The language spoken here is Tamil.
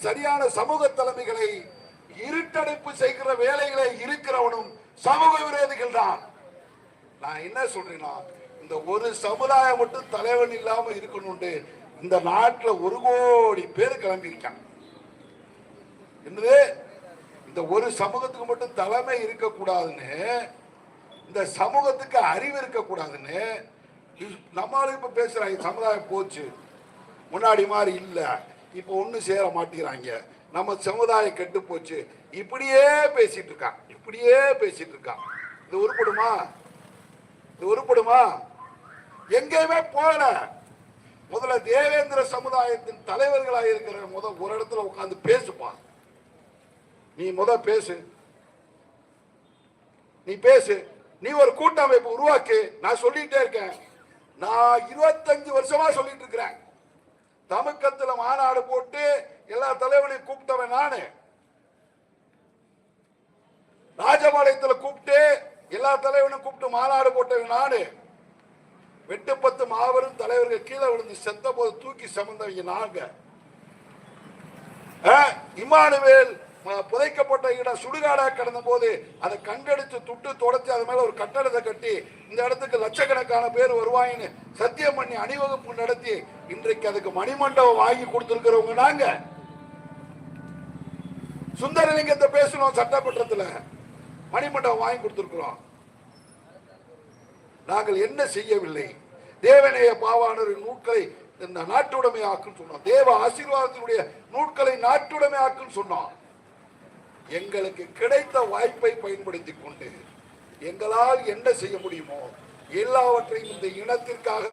சரியான சமூக தலைமைகளை இருட்டடைப்பு செய்கிற வேலைகளை இருக்கிறவனும் சமூக விரோதிகள் தான். நான் என்ன சொல்றேன்னா, இந்த ஒரு சமுதாயம் மட்டும் தலைவன் இல்லாம இருக்கணும். இந்த நாட்டில் 1 கோடி பேர் கிளம்பி இருக்காங்க. என்னது, இந்த ஒரு சமூகத்துக்கு மட்டும் தலைமை இருக்கக்கூடாதுன்னு, இந்த சமூகத்துக்கு அறிவு இருக்கக்கூடாதுன்னு நம்மளும் இப்ப பேசுறாங்க. சமுதாயம் போச்சு, முன்னாடி மாதிரி இல்ல, இப்ப ஒண்ணு சேர மாட்டேங்கிறாங்க, நம்ம சமுதாயம் கெட்டு போச்சு, இப்படியே பேசிட்டு இருக்கான், இப்படியே பேசிட்டு இருக்கான். இது உருப்படுமா? இது உருப்படுமா? எங்கேயுமே போகல. முதல்ல தேவேந்திர சமுதாயத்தின் தலைவர்களாக இருக்கிற ஒரு இடத்துல உட்கார்ந்து பேசுப்பா. நீ பேசு, நீ பேசு, நீ ஒரு கூட்டமைப்பு உருவாக்கு. நான் சொல்லிட்டே இருக்கேன், நான் 25 வருஷமா சொல்லிட்டு இருக்கிறேன். தமிழகத்துல மாநாடு போட்டு எல்லா தலைவனையும் கூப்பிட்டவன் நானு. ராஜபாளையத்தில் கூப்பிட்டு எல்லா தலைவனும் கூப்பிட்டு மாநாடு போட்டவன் நானு. 8-10 மாபெரும் தலைவர்கள் கீழே விழுந்து செத்த போது தூக்கி சமந்தவங்க நாங்க. இமானுவேல் புதைக்கப்பட்ட இடம் சுடுகாடா கிடந்த போது அதை கண்டெடுத்து துட்டு தொடச்சு அது மேல ஒரு கட்டடத்தை கட்டி இந்த இடத்துக்கு லட்சக்கணக்கான பேர் வருவாயின்னு சத்தியம் பண்ணி அணிவகுப்பு நடத்தி இன்றைக்கு அதுக்கு மணிமண்டபம் வாங்கி கொடுத்திருக்கிறவங்க நாங்க. சுந்தரலிங்கத்தை பேசணும், சட்டமன்றத்தில் மணிமண்டபம் வாங்கி கொடுத்திருக்கிறோம். நாங்கள் என்ன செய்யவில்லை? தேவநேய பாவாணரின் நூட்களை இந்த நாட்டுடைமை ஆக்குன்னு சொன்னோம். தேவ ஆசீர்வாதத்தினுடைய நூட்களை நாட்டுடைமை ஆக்குன்னு சொன்னோம். எங்களுக்கு கிடைத்த வாய்ப்பை பயன்படுத்திக் கொண்டு எங்களால் என்ன செய்ய முடியுமோ எல்லாவற்றையும் இந்த இனத்திற்காக